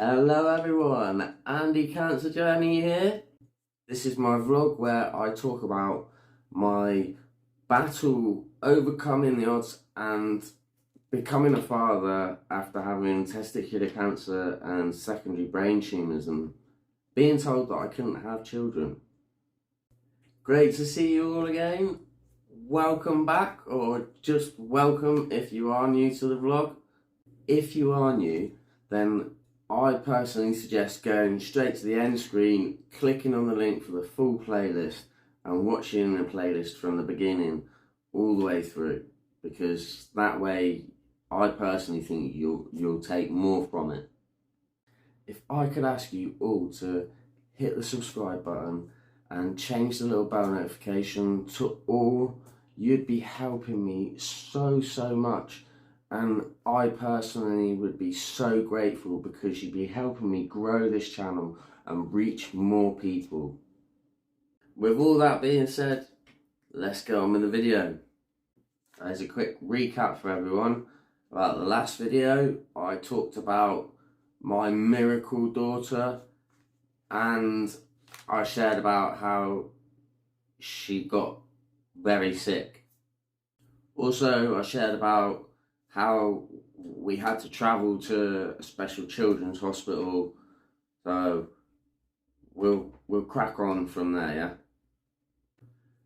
Hello everyone, Andy Cancer Journey here. This is my vlog where I talk about my battle overcoming the odds and becoming a father after having testicular cancer and secondary brain tumours and being told that I couldn't have children. Great to see you all again. Welcome back, or just welcome if you are new to the vlog. If you are new, then I personally suggest going straight to the end screen, clicking on the link for the full playlist and watching the playlist from the beginning all the way through, because that way I personally think you'll take more from it. If I could ask you all to hit the subscribe button and change the little bell notification to all, you'd be helping me so much. And I personally would be so grateful because you'd be helping me grow this channel and reach more people. With all that being said, let's go on with the video. As a quick recap for everyone, about the last video, I talked about my miracle daughter and I shared about how she got very sick. Also, I shared about how we had to travel to a special children's hospital, so we'll crack on from there, yeah?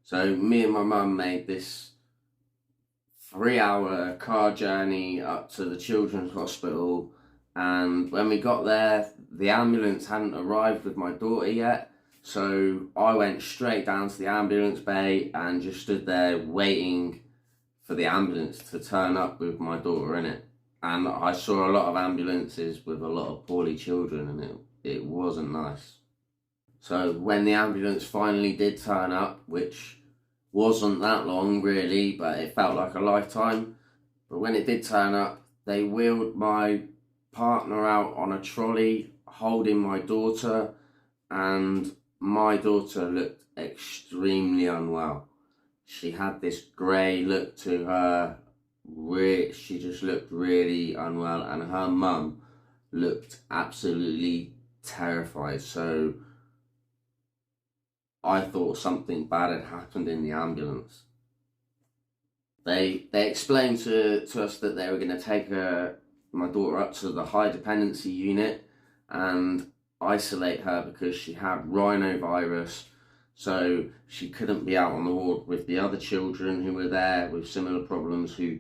So me and my mum made this 3-hour car journey up to the children's hospital, and when we got there, the ambulance hadn't arrived with my daughter yet, so I went straight down to the ambulance bay and just stood there waiting for the ambulance to turn up with my daughter in it. And I saw a lot of ambulances with a lot of poorly children, and it wasn't nice. So when the ambulance finally did turn up, which wasn't that long really, but it felt like a lifetime, but when it did turn up, they wheeled my partner out on a trolley holding my daughter, and my daughter looked extremely unwell. She had this grey look to her, she just looked really unwell, and her mum looked absolutely terrified. So I thought something bad had happened in the ambulance. They explained to us that they were going to take my daughter up to the high dependency unit and isolate her because she had rhinovirus. So she couldn't be out on the ward with the other children who were there with similar problems, who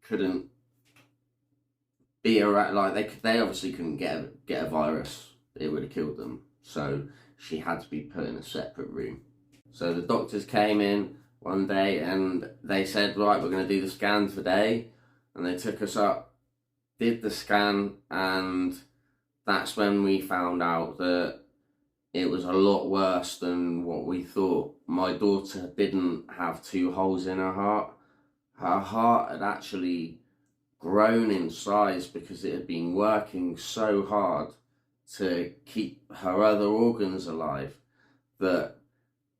couldn't be around. Like they obviously couldn't get a virus; it would have killed them. So she had to be put in a separate room. So the doctors came in one day and they said, right, we're going to do the scan today, and they took us up, did the scan, and that's when we found out that it was a lot worse than what we thought. My daughter didn't have 2 holes in her heart. Her heart had actually grown in size because it had been working so hard to keep her other organs alive, that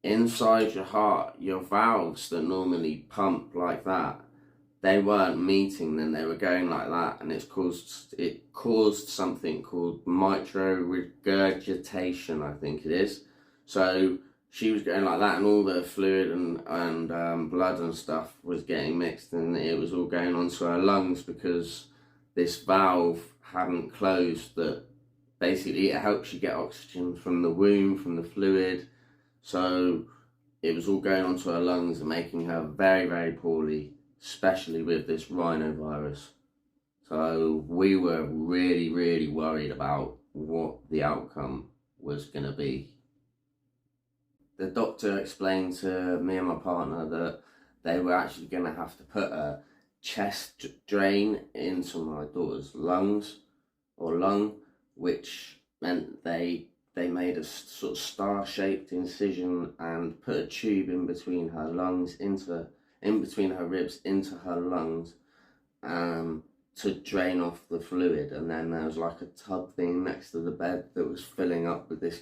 inside your heart, your valves that normally pump like that, they weren't meeting, then they were going like that, and it caused something called mitral regurgitation, I think it is. So she was going like that, and all the fluid and blood and stuff was getting mixed, and it was all going onto her lungs because this valve hadn't closed. That basically it helps you get oxygen from the womb, from the fluid. So it was all going onto her lungs and making her very poorly, especially with this rhinovirus. So we were really worried about what the outcome was going to be. The doctor explained to me and my partner that they were actually going to have to put a chest drain into my daughter's lungs, or lung, which meant they made a sort of star-shaped incision and put a tube in between her lungs, in between her ribs into her lungs, to drain off the fluid. And then there was like a tub thing next to the bed that was filling up with this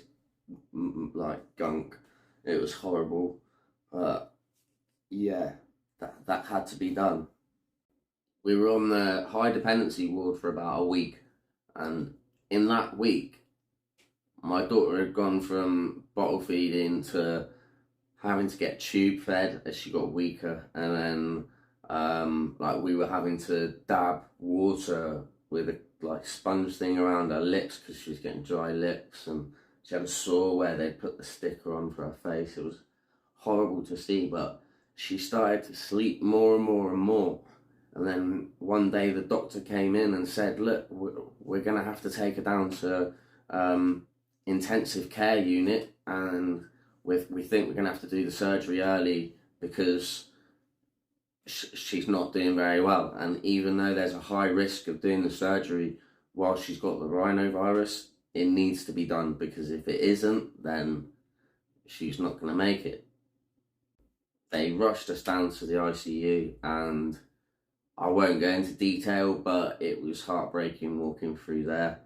like gunk. It was horrible, but yeah, that had to be done. We were on the high dependency ward for about a week, and in that week, my daughter had gone from bottle feeding to having to get tube fed as she got weaker, and then like we were having to dab water with a like sponge thing around her lips because she was getting dry lips, and she had a sore where they'd put the sticker on for her face. It was horrible to see, but she started to sleep more and more and more. And then one day the doctor came in and said, look, we're going to have to take her down to intensive care unit, and we think we're going to have to do the surgery early because she's not doing very well. And even though there's a high risk of doing the surgery while she's got the rhinovirus, it needs to be done, because if it isn't, then she's not going to make it. They rushed us down to the ICU, and I won't go into detail, but it was heartbreaking walking through there.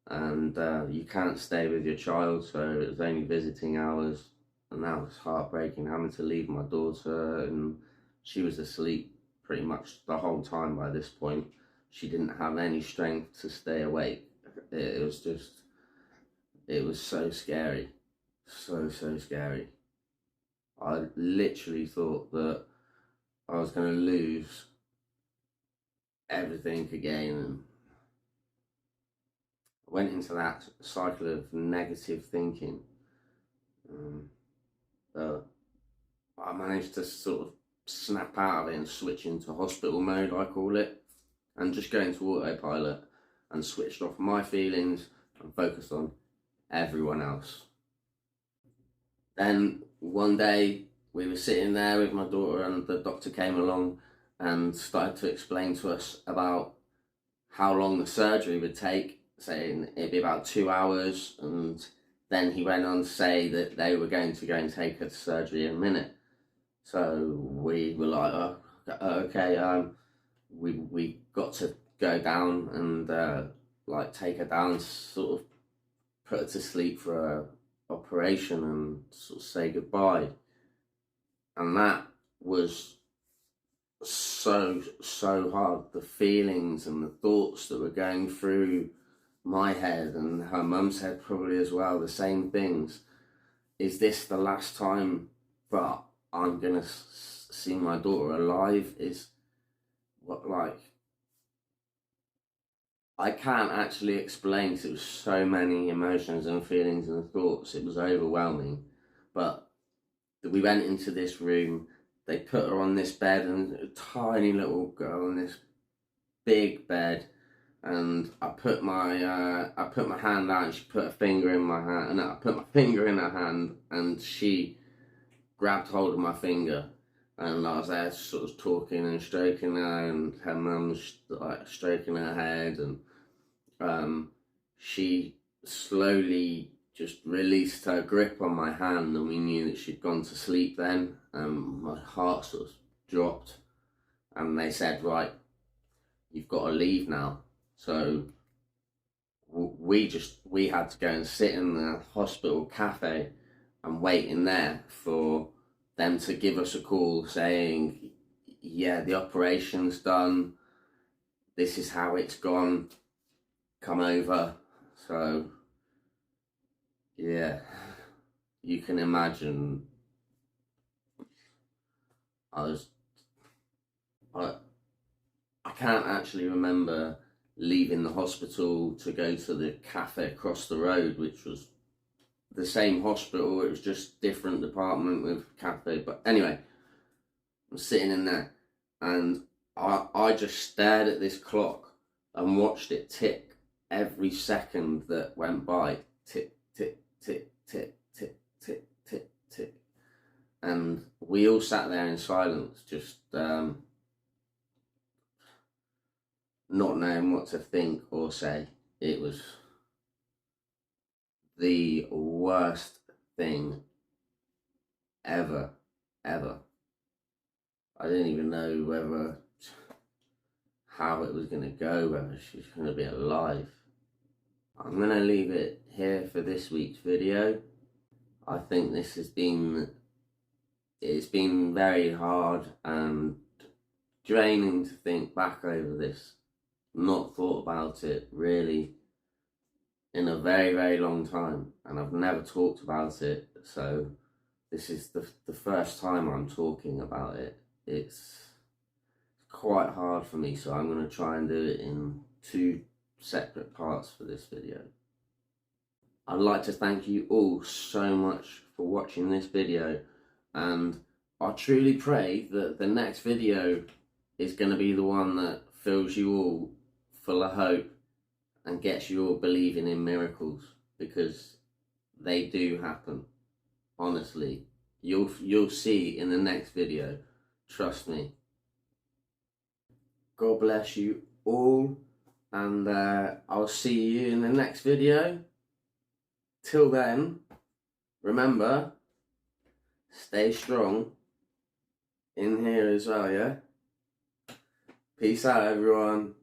And you can't stay with your child, so it was only visiting hours, and that was heartbreaking, having to leave my daughter, and she was asleep pretty much the whole time by this point. She didn't have any strength to stay awake. It was just, it was so scary, so scary. I literally thought that I was going to lose everything again, and went into that cycle of negative thinking. I managed to sort of snap out of it and switch into hospital mode, I call it, and just go into autopilot and switched off my feelings and focused on everyone else. Then one day we were sitting there with my daughter, and the doctor came along and started to explain to us about how long the surgery would take, saying it'd be about 2 hours, and then he went on to say that they were going to go and take her to surgery in a minute. So we were like, oh, okay, we got to go down and like take her down, sort of put her to sleep for her operation and sort of say goodbye. And that was so hard. The feelings and the thoughts that were going through my head, and her mum's head probably as well, the same things. Is this the last time that I'm gonna see my daughter alive? Is what, like, I can't actually explain, because it was so many emotions and feelings and thoughts. It was overwhelming. But we went into this room, they put her on this bed, and a tiny little girl on this big bed, and I put my hand out, and she put a finger in my hand, and I put my finger in her hand, and she grabbed hold of my finger, and I was there sort of talking and stroking her, and her mum's like stroking her head, and she slowly just released her grip on my hand, and we knew that she'd gone to sleep then. My heart sort of dropped, and they said, right, you've got to leave now. So we had to go and sit in the hospital cafe and wait in there for them to give us a call saying, yeah, the operation's done, this is how it's gone, come over. So yeah, you can imagine I can't actually remember leaving the hospital to go to the cafe across the road, which was the same hospital, it was just different department with cafe. But anyway, I'm sitting in there, and I just stared at this clock and watched it tick every second that went by. Tick, tick, tick, tick, tick, tick, tick, tick. And we all sat there in silence, just not knowing what to think or say. It was the worst thing ever. I didn't even know how it was going to go, whether she was going to be alive. I'm going to leave it here for this week's video. I think it's been very hard and draining to think back over this. Not thought about it really in a very, very long time, and I've never talked about it, so this is the first time I'm talking about it. It's quite hard for me, so I'm going to try and do it in 2 separate parts for this video. I'd like to thank you all so much for watching this video, and I truly pray that the next video is going to be the one that fills you all full of hope and gets you all believing in miracles, because they do happen. Honestly, you'll see in the next video. Trust me. God bless you all, and I'll see you in the next video. Till then, remember, stay strong in here as well, yeah? Peace out, everyone.